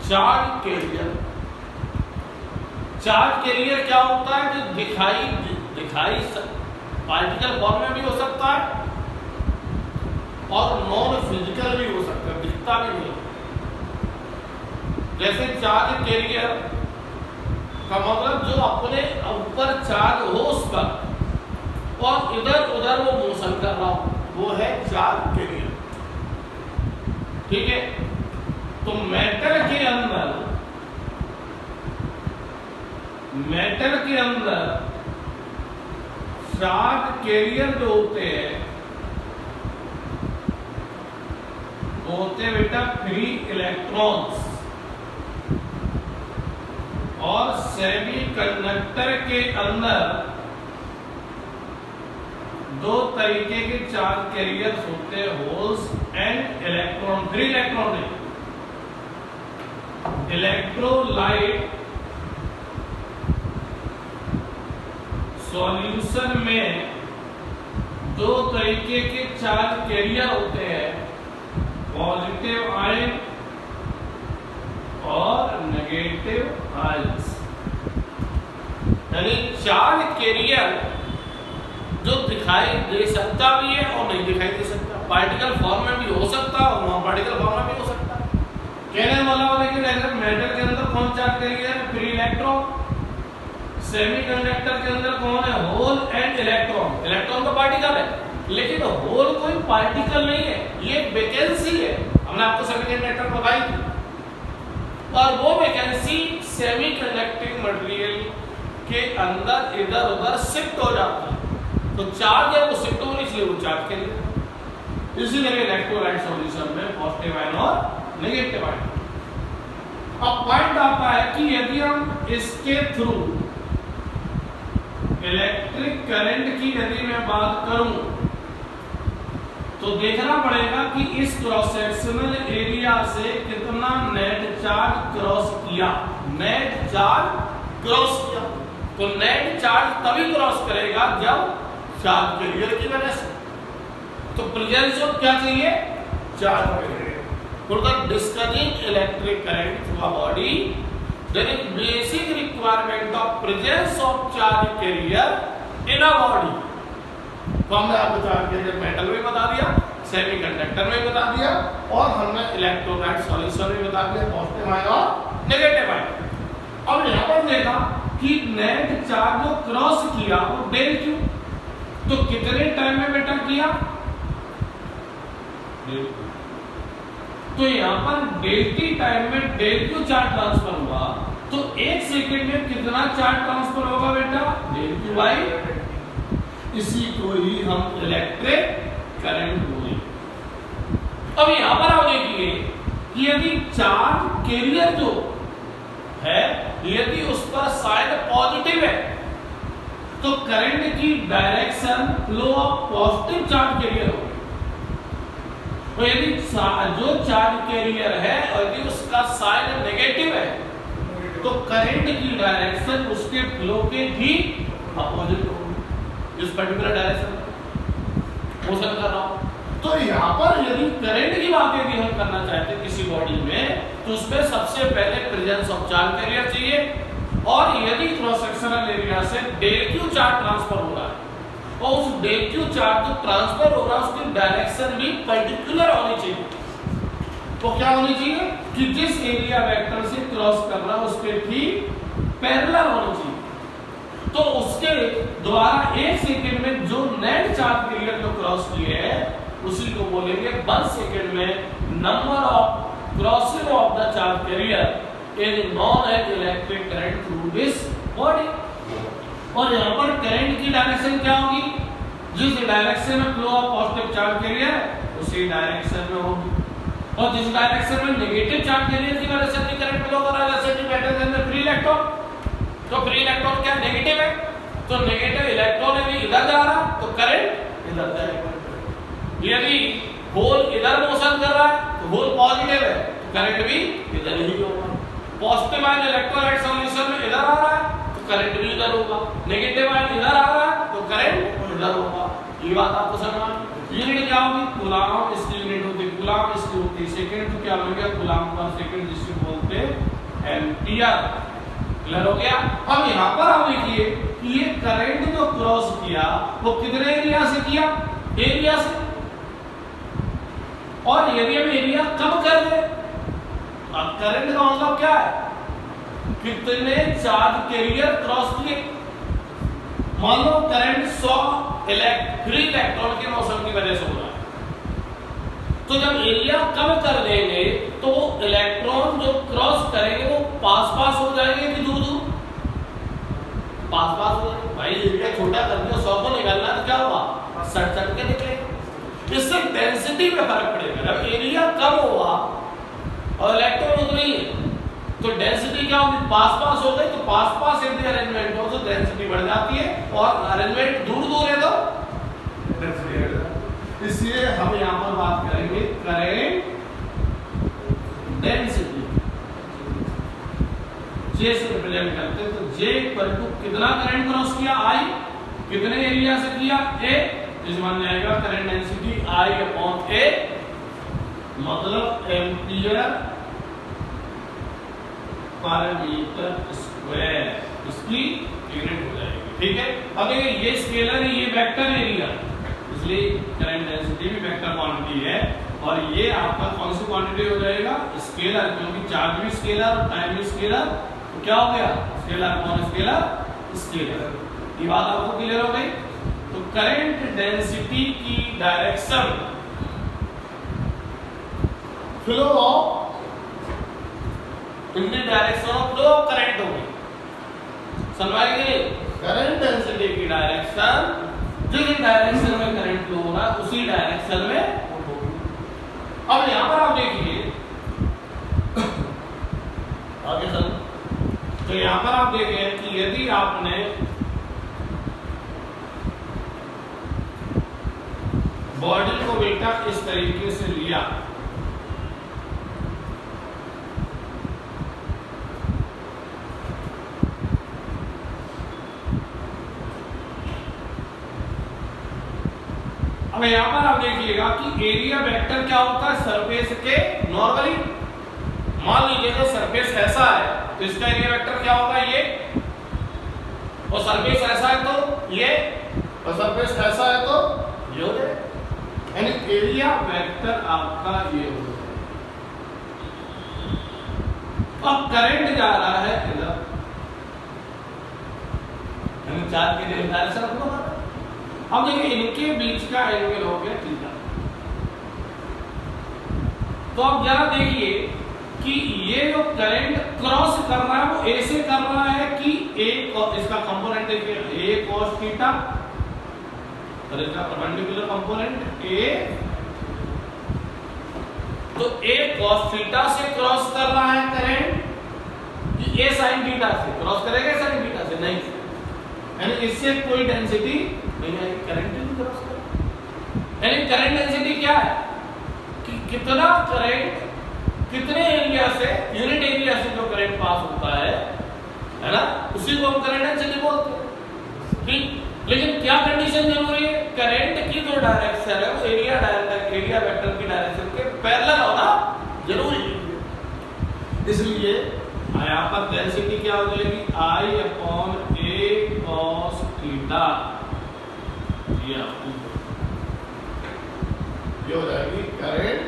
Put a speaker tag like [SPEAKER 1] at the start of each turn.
[SPEAKER 1] Charge carrier. Charge carrier क्या होता है? जो दिखाई पार्टिकल फॉर्म में भी हो सकता है और नॉन फिजिकल भी हो सकता है, दिखता भी नहीं। जैसे चार्ज कैरियर का मतलब जो अपने ऊपर चार्ज हो उस पर और इधर उधर वो मोशन कर रहा हो, वो है चार्ज कैरियर। ठीक है, तो मेटल के अंदर चार्ज कैरियर जो होते हैं वो होते हैं बेटा फ्री इलेक्ट्रॉन्स। और सेमीकंडक्टर के अंदर दो तरीके के चार्ज कैरियर्स होते हैं, holes and electron. Free electron नहीं, इलेक्ट्रोलाइट सॉल्यूशन में दो तरीके के चार्ज कैरियर होते हैं, पॉजिटिव आयन और नेगेटिव आयंस। यानी चार्ज कैरियर जो दिखाई दे सकता भी है और नहीं दिखाई दे सकता, पार्टिकल फॉर्म में भी हो सकता है और नॉन पार्टिकल फॉर्म में भी हो सकता है। कहने वाला लेकिन मेटल के अंदर कौन चार्ज कैरियर है? Free electron. सेमीकंडक्टर के अंदर कौन है? Hole and electron. इलेक्ट्रॉन तो पार्टिकल है, लेकिन होल कोई पार्टिकल नहीं है, ये वैकेंसी है। हमने आपको सेमीकंडक्टर बताई थी, और वो वैकेंसी सेमीकंडक्टिंग मटेरियल के अंदर इधर उधर शिफ्ट हो जाती है। तो चार्ज है वो शिफ्ट होने, इसलिए वो चार्ज कैरियर। इसी तरह इलेक्ट्रोलाइट सॉल्यूशन में पॉजिटिव आयन और नेगेटिव आयन। अब पॉइंट आता है कि यदि हम इसके थ्रू इलेक्ट्रिक करंट की यदि मैं बात करूं तो देखना पड़ेगा कि इस क्रॉस सेक्शनल एरिया से कितना नेट चार्ज क्रॉस किया। नेट चार्ज क्रॉस किया तो नेट चार्ज तभी क्रॉस करेगा जब चार्ज कैरियर की वजह से। तो प्रेजेंस ऑफ क्या चाहिए? Charge carrier. For the discerning electric current through a body, there is basic requirement of presence of charge carrier in a body. तो हमने आपको चार्ज कैरियर मेटल में बता दिया, सेमीकंडक्टर में बता दिया, और हमने इलेक्ट्रोलाइट सॉल्यूशन में बता दिया, पॉजिटिव आयन और नेगेटिव आयन। अब यहाँ पर देखा कि नेट चार्ज जो क्रॉस किया वो डेल क्यू, तो कितने टाइम में बेटा किया? तो यहाँ पर डेल टी टाइम में डेल क्यू चार्ज ट्रांसफर हुआ, तो एक सेकंड में कितना चार्ज ट्रांसफर होगा बेटा? डेल क्यू बाई, इसी को ही हम इलेक्ट्रिक करंट बोलेंगे। अब यहाँ पर आप देखिए कि यदि चार्ज कैरियर जो है यदि उस पर साइड पॉजिटिव है तो करंट की direction flow of positive charge carrier होगी। तो यदि जो चार्ज कैरियर है और यदि उसका साइन नेगेटिव है तो करंट की डायरेक्शन उसके फ्लो के ठीक अपोजिट होगी। इस पर्टिकुलर डायरेक्शन मोशन कर रहा हूं, तो यहाँ पर यदि करंट की बात यदि हम करना चाहते हैं किसी बॉडी में तो उसमें सबसे पहले प्रेजेंस ऑफ चार्ज कैरियर चाहिए। और यदि क्रॉस सेक्शनल एरिया से डेल क्यू चार्ज ट्रांसफर हो रहा है और उस डेल क्यू चार्ज जो ट्रांसफर हो रहा है उसकी डायरेक्शन भी पर्टिकुलर होनी चाहिए। तो क्या होनी चाहिए कि जिस एरिया वेक्टर से क्रॉस कर रहा है उसके ठीक पैरेलल होनी चाहिए। तो उसके द्वारा एक सेकंड में जो नेट चार्ज कैरियर जो क्रॉस किए हैं उसी को बोलेंगे 1 सेकंड में number of crossing of the charge carrier is known as electric current through this body. और यहाँ पर करंट की डायरेक्शन क्या होगी? जिस डायरेक्शन में flow of positive charge carrier उसी डायरेक्शन में होगी, और जिस डायरेक्शन में नेगेटिव चार्ज कैरियर की वजह से करंट फ्लो कर रहा है, जैसे कि मेटल के अंदर फ्री इलेक्ट्रॉन, तो फ्री इलेक्ट्रॉन क्या नेगेटिव है, तो नेगेटिव इलेक्ट्रॉन यदि इधर जा रहा तो करंट इधर जाएगा। यदि होल इधर मोशन कर रहा है तो होल पॉजिटिव है तो करंट भी इधर ही होगा। पॉजिटिव आयन इलेक्ट्रोलाइट सॉल्यूशन में इधर आ रहा है तो करंट भी इधर होगा, नेगेटिव आयन इधर आ रहा है तो करंट इधर होगा। ये बात आपको समझ में? यूनिट क्या होगी? कूलाम। इसकी यूनिट होती है कूलाम, इसकी होती है सेकंड। तो क्या हो गया? कूलाम पर सेकंड जिसको बोलते हैं एम्पियर। क्लियर हो गया। अब यहाँ पर आप देखिए कि ये करंट जो क्रॉस किया वो कितने एरिया से किया, एरिया से, और यदि हम एरिया कम कर दे, अब करंट का मतलब क्या है, कितने चार्ज कैरियर क्रॉस किए। मान लो करंट 100 फ्री इलेक्ट्रॉन के मोशन की वजह से हो रहा है, तो जब एरिया कम कर देंगे तो वो इलेक्ट्रॉन जो क्रॉस करेंगे वो पास पास हो जाएंगे कि दूर दूर, पास पास हो जाएंगे। भाई एरिया छोटा कर दिया, 100 को निकालना तो क्या होगा, सट सट के निकलेगा। इससे डेंसिटी में फर्क पड़ेगा। जब एरिया कम हुआ और इलेक्ट्रॉन उतने ही है तो डेंसिटी क्या होगी, पास पास हो गई, तो पास पास यदि अरेंजमेंट हो तो डेंसिटी बढ़ जाती है, और अरेंजमेंट दूर दूर है तो डेंसिटी बढ़ जाती है। इसलिए हम यहाँ पर बात करेंगे करंट डेंसिटी, जे से रिप्रेजेंट करते हैं। तो जे इक्वल टू कितना करंट क्रॉस किया, आई, कितने एरिया से किया, ए, इस मान जाएगा करंट डेंसिटी आई अपॉन ए, मतलब एम्पियर पर मीटर स्क्वायर, इसकी यूनिट हो जाएगी। ठीक है। अब देखिए ये स्केलर है, ये वेक्टर एरिया, इसलिए करंट डेंसिटी भी वेक्टर क्वांटिटी है, और ये आपका कौन सी क्वांटिटी हो जाएगा, स्केलर, क्योंकि चार्ज भी स्केलर और टाइम भी स्केलर, तो क्या हो गया, स्केलर अपॉन स्केलर स्केलर। ये बात आपको क्लियर हो गई। तो करंट डेंसिटी की direction flow of, in the direction of flow of current होगी, समझाएंगे। करंट डेंसिटी की डायरेक्शन, जिस डायरेक्शन में करंट फ्लो हो रहा है उसी डायरेक्शन में। अब यहां पर आप देखिए आगे चल, तो यहां पर आप देखें कि यदि आपने बॉडी को बेटा इस तरीके से लिया, अब यहां पर आप देखिएगा कि एरिया वेक्टर क्या होता है, सरफेस के नॉर्मली, मान लीजिए कि सरफेस ऐसा है तो इसका एरिया वेक्टर क्या होगा, ये, और सरफेस ऐसा है तो ये, और सरफेस ऐसा है तो ये हो जाए, यानी एरिया वेक्टर आपका ये हो जाए। अब करंट जा रहा है इधर, यानी चार्ज के लिए डायरेक्शन रखना। अब देखिए इनके बीच का एंगल हो गया थीटा। तो अब जरा देखिए कि ये जो करंट क्रॉस कर रहा है वो ए से कर रहा है कि ए, इसका कंपोनेंट देखिए ए cos थीटा, और इसका परपेंडिकुलर कंपोनेंट ए, तो ए cos थीटा से क्रॉस कर रहा है करंट कि ए sin थीटा से क्रॉस करेगा, sin थीटा से नहीं, यानी इससे कोई डेंसिटी नहीं आएगी, करंट नहीं क्रॉस करेगा। यानी करंट डेंसिटी क्या है कि कितना करंट कितने एरिया से, यूनिट एरिया से जो करंट पास होता है ना, उसी को हम करंट डेंसिटी बोलते हैं। ठीक, लेकिन क्या कंडीशन जरूरी है, करंट की जो डायरेक्शन है वो एरिया वेक्टर की डायरेक्शन के पैरेलल होना जरूरी है। इसलिए यहाँ पर डेंसिटी क्या हो जाएगी, आई अपॉन ए cos थीटा, ये हो जाएगी करंट